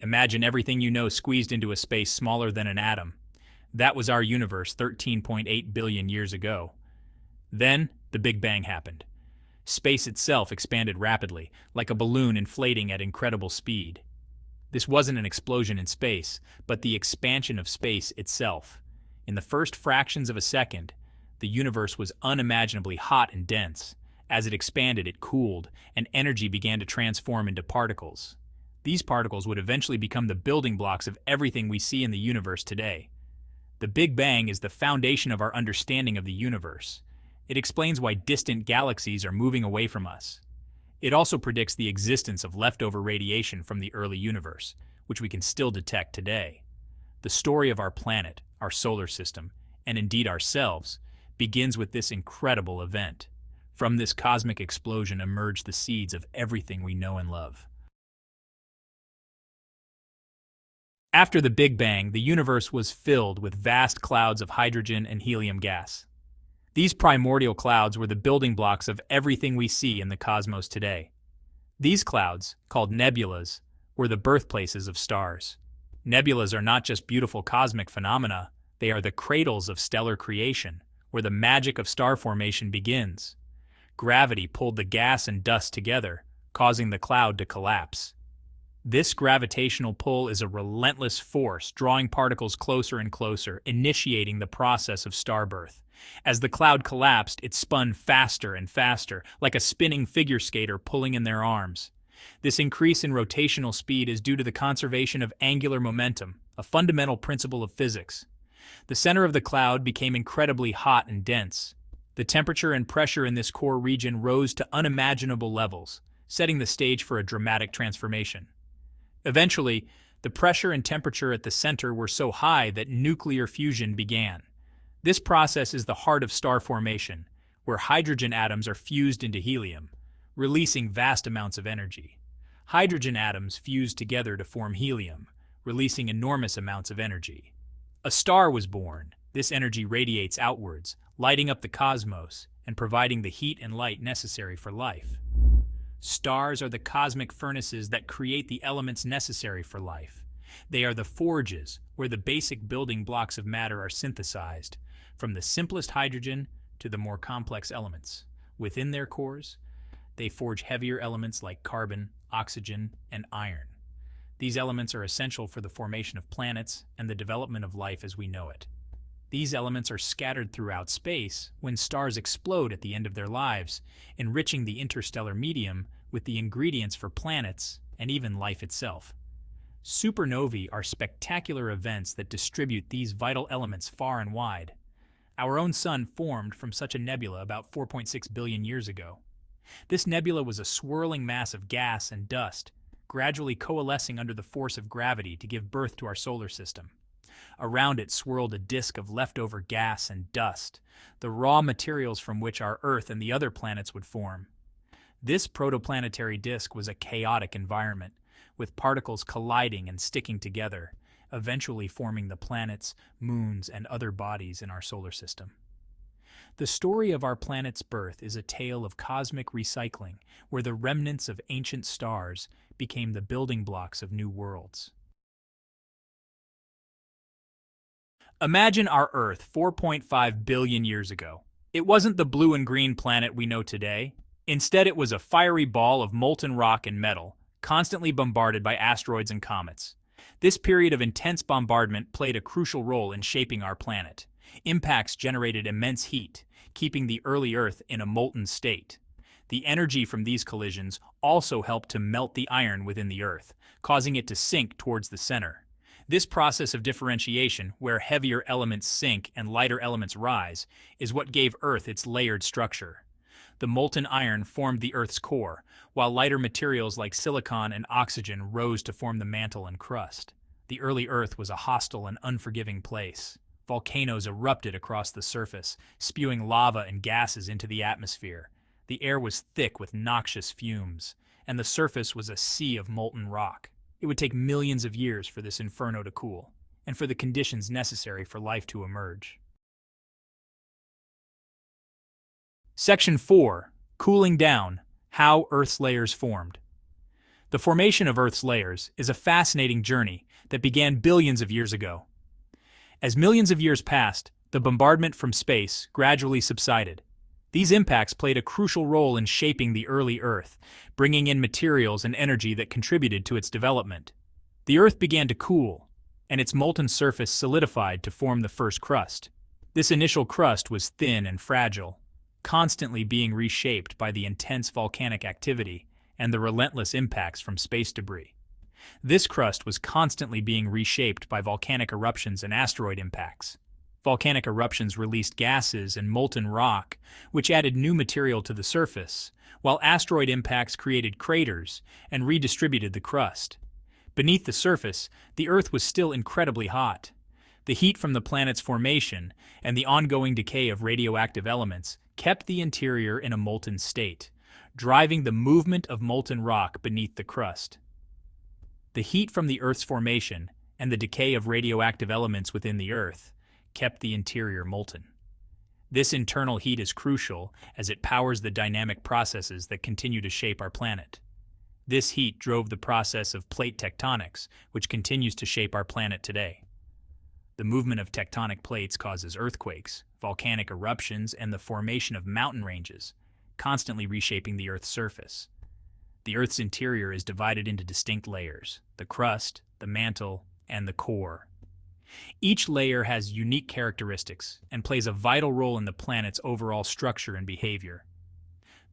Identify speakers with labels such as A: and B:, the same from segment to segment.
A: Imagine everything you know squeezed into a space smaller than an atom. That was our universe 13.8 billion years ago. Then, the Big Bang happened. Space itself expanded rapidly, like a balloon inflating at incredible speed. This wasn't an explosion in space, but the expansion of space itself. In the first fractions of a second, the universe was unimaginably hot and dense. As it expanded, it cooled, and energy began to transform into particles. These particles would eventually become the building blocks of everything we see in the universe today. The Big Bang is the foundation of our understanding of the universe. It explains why distant galaxies are moving away from us. It also predicts the existence of leftover radiation from the early universe, which we can still detect today. The story of our planet, our solar system, and indeed ourselves, begins with this incredible event. From this cosmic explosion emerged the seeds of everything we know and love. After the Big Bang, the universe was filled with vast clouds of hydrogen and helium gas. These primordial clouds were the building blocks of everything we see in the cosmos today. These clouds, called nebulas, were the birthplaces of stars. Nebulas are not just beautiful cosmic phenomena, they are the cradles of stellar creation, where the magic of star formation begins. Gravity pulled the gas and dust together, causing the cloud to collapse. This gravitational pull is a relentless force drawing particles closer and closer, initiating the process of starbirth. As the cloud collapsed, it spun faster and faster, like a spinning figure skater pulling in their arms. This increase in rotational speed is due to the conservation of angular momentum, a fundamental principle of physics. The center of the cloud became incredibly hot and dense. The temperature and pressure in this core region rose to unimaginable levels, setting the stage for a dramatic transformation. Eventually, the pressure and temperature at the center were so high that nuclear fusion began. This process is the heart of star formation, where hydrogen atoms are fused into helium, releasing vast amounts of energy. Hydrogen atoms fuse together to form helium, releasing enormous amounts of energy. A star was born. This energy radiates outwards, lighting up the cosmos and providing the heat and light necessary for life. Stars are the cosmic furnaces that create the elements necessary for life. They are the forges where the basic building blocks of matter are synthesized, from the simplest hydrogen to the more complex elements. Within their cores, they forge heavier elements like carbon, oxygen, and iron. These elements are essential for the formation of planets and the development of life as we know it. These elements are scattered throughout space when stars explode at the end of their lives, enriching the interstellar medium with the ingredients for planets and even life itself. Supernovae are spectacular events that distribute these vital elements far and wide. Our own sun formed from such a nebula about 4.6 billion years ago. This nebula was a swirling mass of gas and dust, gradually coalescing under the force of gravity to give birth to our solar system. Around it swirled a disk of leftover gas and dust, the raw materials from which our Earth and the other planets would form. This protoplanetary disk was a chaotic environment, with particles colliding and sticking together, eventually forming the planets, moons, and other bodies in our solar system. The story of our planet's birth is a tale of cosmic recycling, where the remnants of ancient stars became the building blocks of new worlds. Imagine our Earth 4.5 billion years ago. It wasn't the blue and green planet we know today. Instead, it was a fiery ball of molten rock and metal, constantly bombarded by asteroids and comets. This period of intense bombardment played a crucial role in shaping our planet. Impacts generated immense heat, keeping the early Earth in a molten state. The energy from these collisions also helped to melt the iron within the Earth, causing it to sink towards the center. This process of differentiation, where heavier elements sink and lighter elements rise, is what gave Earth its layered structure. The molten iron formed the Earth's core, while lighter materials like silicon and oxygen rose to form the mantle and crust. The early Earth was a hostile and unforgiving place. Volcanoes erupted across the surface, spewing lava and gases into the atmosphere. The air was thick with noxious fumes, and the surface was a sea of molten rock. It would take millions of years for this inferno to cool, and for the conditions necessary for life to emerge. Section 4. Cooling down. How Earth's layers formed. The formation of Earth's layers is a fascinating journey that began billions of years ago. As millions of years passed, the bombardment from space gradually subsided. These impacts played a crucial role in shaping the early Earth, bringing in materials and energy that contributed to its development. The Earth began to cool, and its molten surface solidified to form the first crust. This initial crust was thin and fragile, constantly being reshaped by the intense volcanic activity and the relentless impacts from space debris. This crust was constantly being reshaped by volcanic eruptions and asteroid impacts. Volcanic eruptions released gases and molten rock, which added new material to the surface, while asteroid impacts created craters and redistributed the crust. Beneath the surface, the Earth was still incredibly hot. The heat from the planet's formation and the ongoing decay of radioactive elements kept the interior in a molten state, driving the movement of molten rock beneath the crust. The heat from the Earth's formation and the decay of radioactive elements within the Earth kept the interior molten. This internal heat is crucial as it powers the dynamic processes that continue to shape our planet. This heat drove the process of plate tectonics, which continues to shape our planet today. The movement of tectonic plates causes earthquakes, volcanic eruptions, and the formation of mountain ranges, constantly reshaping the Earth's surface. The Earth's interior is divided into distinct layers: the crust, the mantle, and the core. Each layer has unique characteristics and plays a vital role in the planet's overall structure and behavior.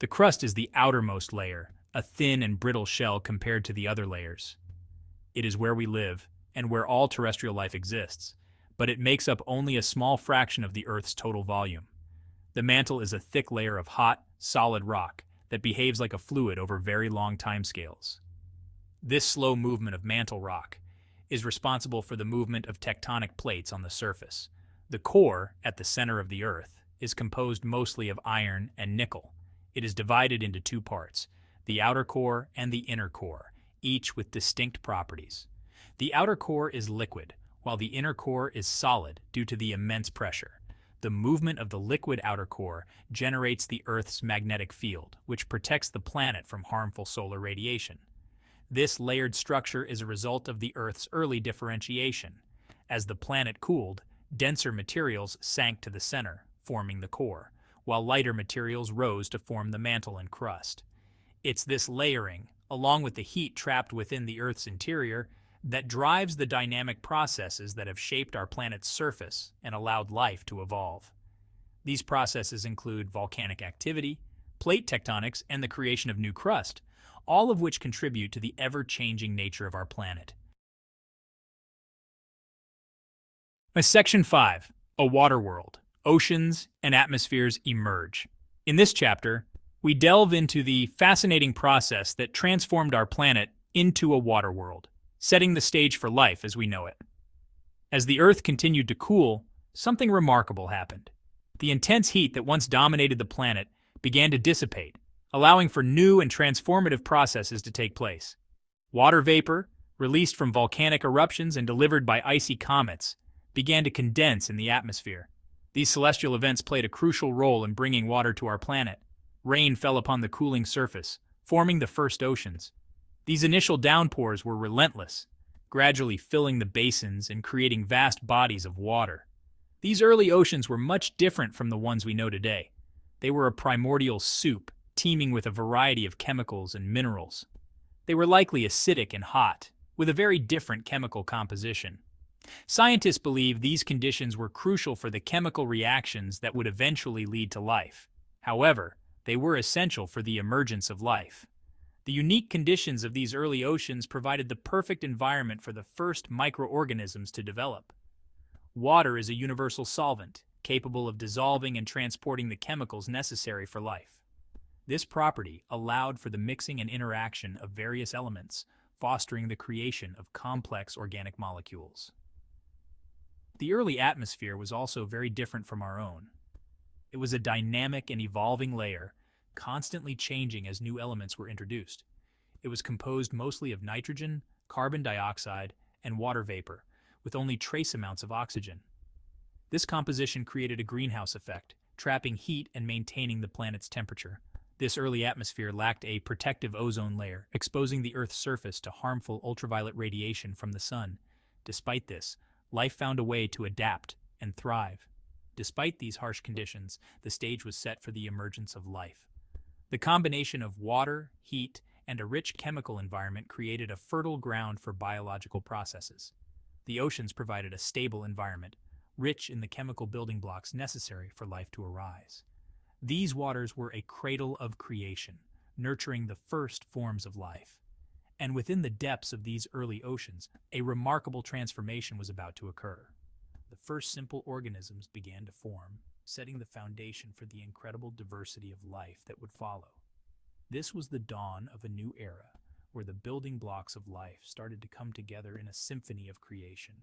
A: The crust is the outermost layer, a thin and brittle shell compared to the other layers. It is where we live and where all terrestrial life exists, but it makes up only a small fraction of the Earth's total volume. The mantle is a thick layer of hot, solid rock that behaves like a fluid over very long timescales. This slow movement of mantle rock is responsible for the movement of tectonic plates on the surface. The core, at the center of the Earth, is composed mostly of iron and nickel. It is divided into two parts: the outer core and the inner core, each with distinct properties. The outer core is liquid, while the inner core is solid due to the immense pressure. The movement of the liquid outer core generates the Earth's magnetic field, which protects the planet from harmful solar radiation. This layered structure is a result of the Earth's early differentiation. As the planet cooled, denser materials sank to the center, forming the core, while lighter materials rose to form the mantle and crust. It's this layering, along with the heat trapped within the Earth's interior, that drives the dynamic processes that have shaped our planet's surface and allowed life to evolve. These processes include volcanic activity, plate tectonics, and the creation of new crust, all of which contribute to the ever-changing nature of our planet. Section 5. A Water World. Oceans and Atmospheres Emerge. In this chapter, we delve into the fascinating process that transformed our planet into a water world, setting the stage for life as we know it. As the Earth continued to cool, something remarkable happened. The intense heat that once dominated the planet began to dissipate, allowing for new and transformative processes to take place. Water vapor, released from volcanic eruptions and delivered by icy comets, began to condense in the atmosphere. These celestial events played a crucial role in bringing water to our planet. Rain fell upon the cooling surface, forming the first oceans. These initial downpours were relentless, gradually filling the basins and creating vast bodies of water. These early oceans were much different from the ones we know today. They were a primordial soup, teeming with a variety of chemicals and minerals. They were likely acidic and hot, with a very different chemical composition. Scientists believe these conditions were crucial for the chemical reactions that would eventually lead to life. However, they were essential for the emergence of life. The unique conditions of these early oceans provided the perfect environment for the first microorganisms to develop. Water is a universal solvent, capable of dissolving and transporting the chemicals necessary for life. This property allowed for the mixing and interaction of various elements, fostering the creation of complex organic molecules. The early atmosphere was also very different from our own. It was a dynamic and evolving layer, constantly changing as new elements were introduced. It was composed mostly of nitrogen, carbon dioxide, and water vapor, with only trace amounts of oxygen. This composition created a greenhouse effect, trapping heat and maintaining the planet's temperature. This early atmosphere lacked a protective ozone layer, exposing the Earth's surface to harmful ultraviolet radiation from the sun. Despite this, life found a way to adapt and thrive. Despite these harsh conditions, the stage was set for the emergence of life. The combination of water, heat, and a rich chemical environment created a fertile ground for biological processes. The oceans provided a stable environment, rich in the chemical building blocks necessary for life to arise. These waters were a cradle of creation, nurturing the first forms of life. And within the depths of these early oceans, a remarkable transformation was about to occur. The first simple organisms began to form, setting the foundation for the incredible diversity of life that would follow. This was the dawn of a new era, where the building blocks of life started to come together in a symphony of creation.